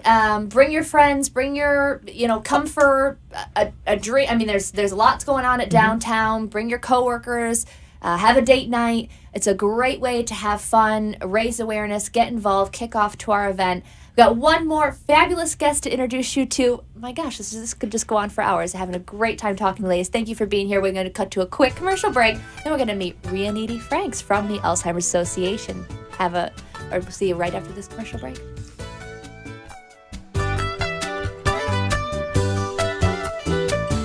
Bring your friends. Bring your, come for a drink. I mean, there's lots going on at downtown. Bring your coworkers. Have a date night. It's a great way to have fun, raise awareness, get involved, kick off to our event. We've got one more fabulous guest to introduce you to. My gosh, this could just go on for hours. Having a great time talking to ladies. Thank you for being here. We're going to cut to a quick commercial break. Then we're going to meet Rhianiti Franks from the Alzheimer's Association. We'll see you right after this commercial break.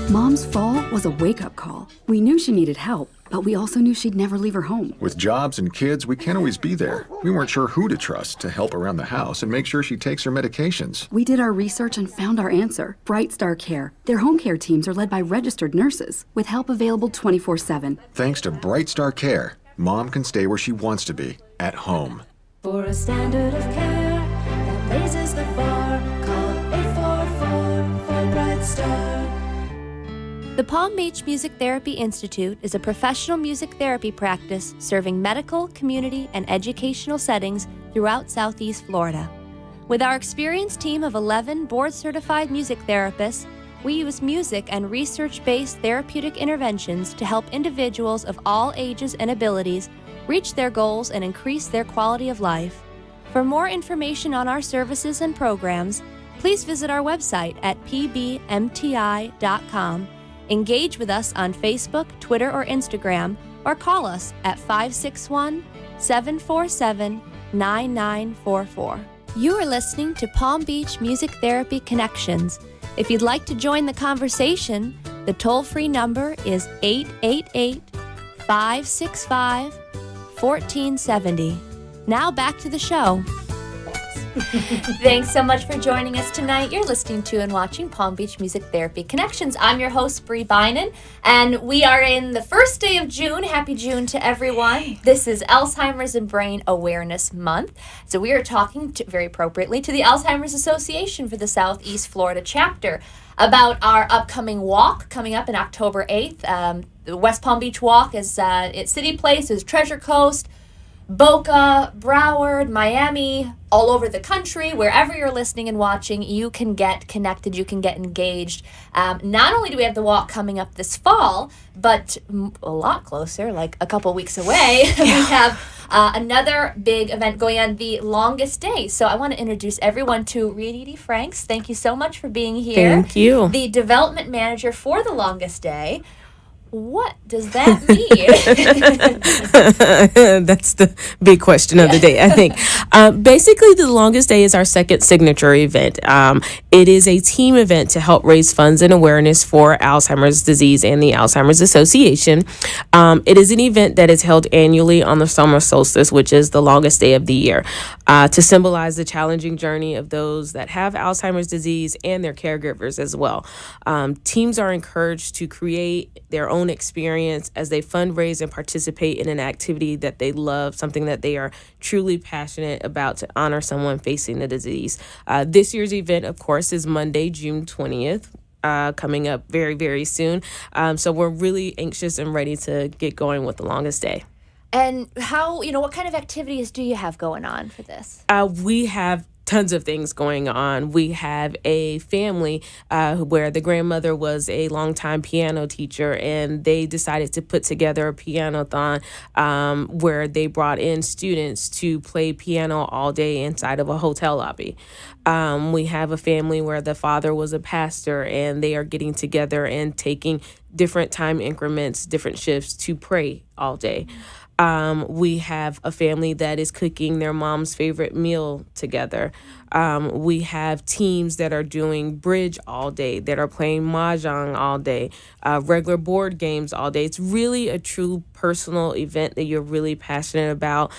Mom's fall was a wake-up call. We knew she needed help, but we also knew she'd never leave her home. With jobs and kids, we can't always be there. We weren't sure who to trust to help around the house and make sure she takes her medications. We did our research and found our answer, Bright Star Care. Their home care teams are led by registered nurses, with help available 24/7. Thanks to Bright Star Care, Mom can stay where she wants to be, at home. For a standard of care that raises the bar, call 844 for Bright Star. The Palm Beach Music Therapy Institute is a professional music therapy practice serving medical, community, and educational settings throughout Southeast Florida. With our experienced team of 11 board-certified music therapists, we use music and research-based therapeutic interventions to help individuals of all ages and abilities reach their goals and increase their quality of life. For more information on our services and programs, please visit our website at pbmti.com. Engage with us on Facebook, Twitter, or Instagram, or call us at 561-747-9944. You are listening to Palm Beach Music Therapy Connections. If you'd like to join the conversation, the toll-free number is 888-565-1470. Now back to the show. Thanks so much for joining us tonight. You're listening to and watching Palm Beach Music Therapy Connections. I'm your host, Bree Bynan, and we are in the first day of June. Happy June to everyone. This is Alzheimer's and Brain Awareness Month. So we are talking, very appropriately, to the Alzheimer's Association for the Southeast Florida chapter about our upcoming walk coming up in October 8th. The West Palm Beach Walk is at City Place, is Treasure Coast, Boca, Broward, Miami, all over the country. Wherever you're listening and watching, you can get connected, you can get engaged. Not only do we have the walk coming up this fall, but a lot closer, like a couple weeks away, we have another big event going on, the Longest Day. So I want to introduce everyone to Rhianiti Franks. Thank you so much for being here. Thank you. The development manager for the Longest Day. What does that mean? That's the big question of the day, I think. Basically, the Longest Day is our second signature event. It is a team event to help raise funds and awareness for Alzheimer's disease and the Alzheimer's Association. It is an event that is held annually on the summer solstice, which is the longest day of the year, to symbolize the challenging journey of those that have Alzheimer's disease and their caregivers as well. Teams are encouraged to create their own experience as they fundraise and participate in an activity that they love, something that they are truly passionate about to honor someone facing the disease. This year's event, of course, is Monday, June 20th. Coming up very, very soon. So we're really anxious and ready to get going with the Longest Day. And what kind of activities do you have going on for this? We have tons of things going on. We have a family where the grandmother was a longtime piano teacher, and they decided to put together a piano-thon where they brought in students to play piano all day inside of a hotel lobby. We have a family where the father was a pastor, and they are getting together and taking different time increments, different shifts to pray all day. We have a family that is cooking their mom's favorite meal together. We have teams that are doing bridge all day, that are playing mahjong all day, regular board games all day. It's really a true personal event that you're really passionate about.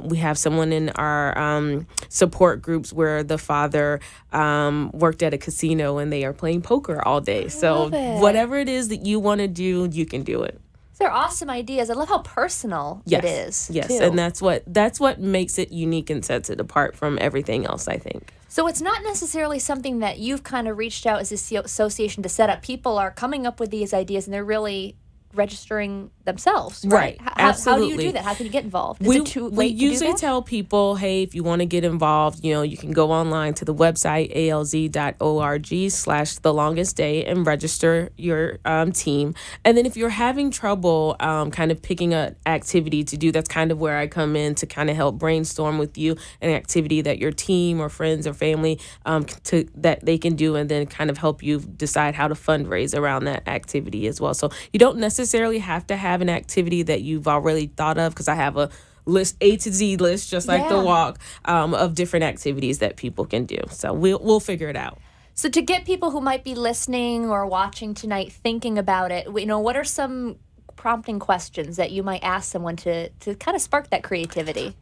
We have someone in our support groups where the father worked at a casino and they are playing poker all day. So whatever it is that you want to do, you can do it. They're awesome ideas. I love how personal it is. Yes, too. and that's what makes it unique and sets it apart from everything else, I think. So it's not necessarily something that you've kind of reached out as a association to set up. People are coming up with these ideas, and they're really registering themselves, right? Absolutely. How do you do that? How can you get involved? Is We it too late to usually do that? tell people, hey, if you want to get involved, you can go online to the website alz.org/thelongestday and register your team. And then if you're having trouble kind of picking an activity to do, that's kind of where I come in to kind of help brainstorm with you an activity that your team or friends or family that they can do, and then kind of help you decide how to fundraise around that activity as well. So you don't necessarily have to have an activity that you've already thought of, because I have a list, A to Z list, just like the walk, of different activities that people can do. So we'll figure it out. So to get people who might be listening or watching tonight thinking about it, what are some prompting questions that you might ask someone to kind of spark that creativity?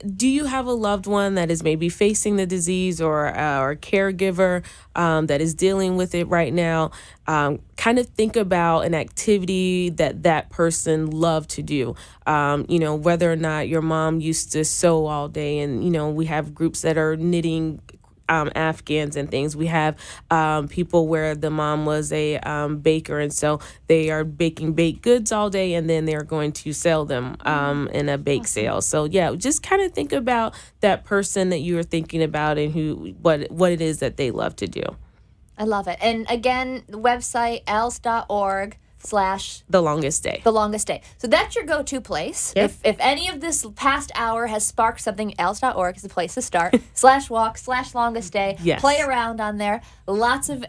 Do you have a loved one that is maybe facing the disease, or a caregiver that is dealing with it right now? Kind of think about an activity that person loved to do. Whether or not your mom used to sew all day, and we have groups that are knitting Afghans and things. We have people where the mom was a baker, and so they are baking baked goods all day, and then they're going to sell them in a bake sale. So just kind of think about that person that you are thinking about, and what it is that they love to do. I love it. And again, the website alz.org/. The Longest Day. The Longest Day. So that's your go-to place. Yep. If any of this past hour has sparked something, alz.org is the place to start. /walk/longest day. Yes. Play around on there. Lots of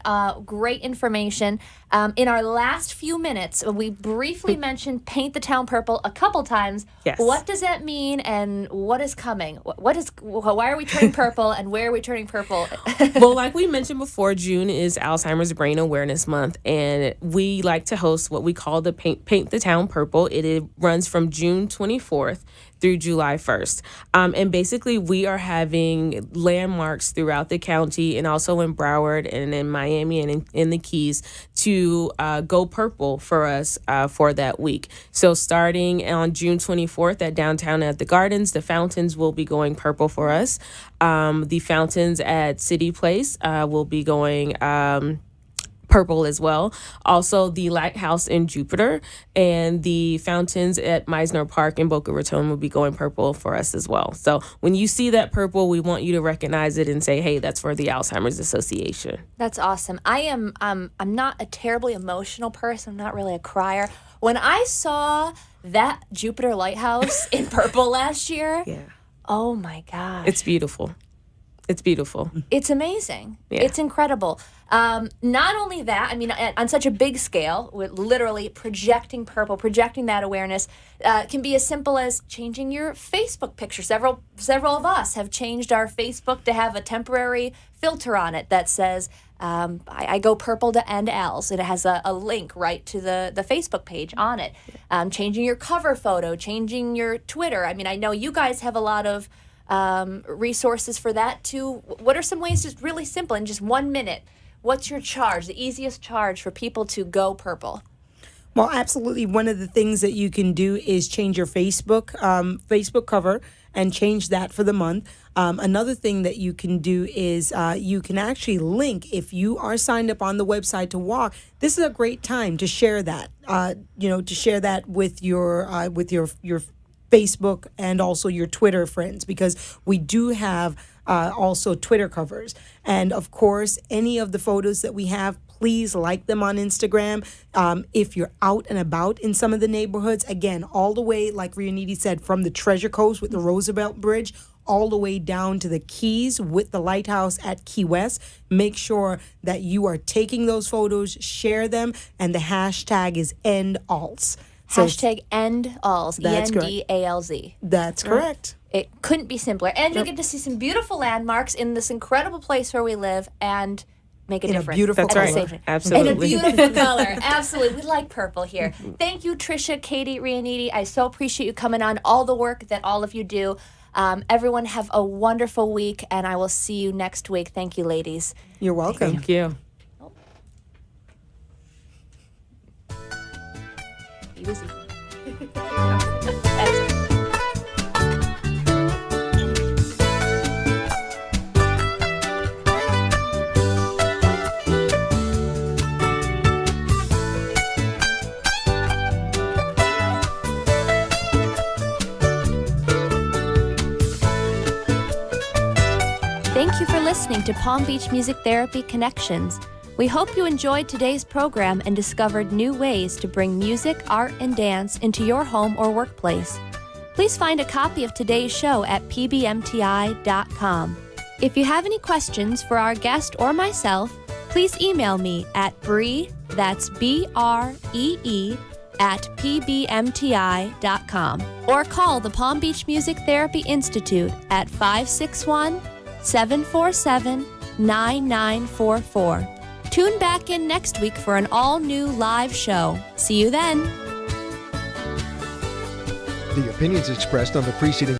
great information. In our last few minutes, we briefly mentioned Paint the Town Purple a couple times. Yes. What does that mean, and what is coming? Why are we turning purple, and where are we turning purple? Well, like we mentioned before, June is Alzheimer's Brain Awareness Month, and we like to host what we call the Paint the Town Purple. It runs from June 24th through July 1st. And basically, we are having landmarks throughout the county, and also in Broward and in Miami and in the Keys, to go purple for us for that week. So starting on June 24th at downtown at the Gardens, the fountains will be going purple for us. The fountains at City Place will be going purple as well. Also, the Lighthouse in Jupiter and the fountains at Meisner Park in Boca Raton will be going purple for us as well. So when you see that purple, we want you to recognize it and say, hey, that's for the Alzheimer's Association. That's awesome. I'm not a terribly emotional person. I'm not really a crier. When I saw that Jupiter Lighthouse in purple last year, oh my gosh. It's beautiful. It's beautiful. It's amazing. Yeah. It's incredible. Not only that, I mean, on such a big scale, with literally projecting purple, projecting that awareness, can be as simple as changing your Facebook picture. Several of us have changed our Facebook to have a temporary filter on it that says, I go purple to end L's. It has a link right to the Facebook page on it. Changing your cover photo, changing your Twitter. I mean, I know you guys have a lot of resources for that too. What are some ways, just really simple, in just 1 minute, what's your charge, the easiest charge for people to go purple? Well, absolutely. One of the things that you can do is change your Facebook cover and change that for the month. Another thing that you can do is you can actually link, if you are signed up on the website to walk. This is a great time to share that. To share that with your Facebook and also your Twitter friends, because we do have also Twitter covers. And of course, any of the photos that we have, please like them on Instagram. If you're out and about in some of the neighborhoods, again, all the way, like Rianiti said, from the Treasure Coast with the Roosevelt Bridge, all the way down to the Keys with the lighthouse at Key West. Make sure that you are taking those photos, share them, and the hashtag is #EndAlz. Hashtag EndAlz, That's correct. ENDALZ. That's correct. It couldn't be simpler. And you'll get to see some beautiful landmarks in this incredible place where we live and make a In a difference. beautiful That's at the right. same time. Absolutely. In a beautiful color. Absolutely. We like purple here. Thank you, Trisha, Katie, Rianiti. I so appreciate you coming on, all the work that all of you do. Everyone have a wonderful week, and I will see you next week. Thank you, ladies. You're welcome. Thank you. Easy. Thank you for listening to Palm Beach Music Therapy Connections. We hope you enjoyed today's program and discovered new ways to bring music, art, and dance into your home or workplace. Please find a copy of today's show at pbmti.com. If you have any questions for our guest or myself, please email me at Bree, that's BREE, at pbmti.com, or call the Palm Beach Music Therapy Institute at 561-747-9944. Tune back in next week for an all-new live show. See you then. The opinions expressed on the preceding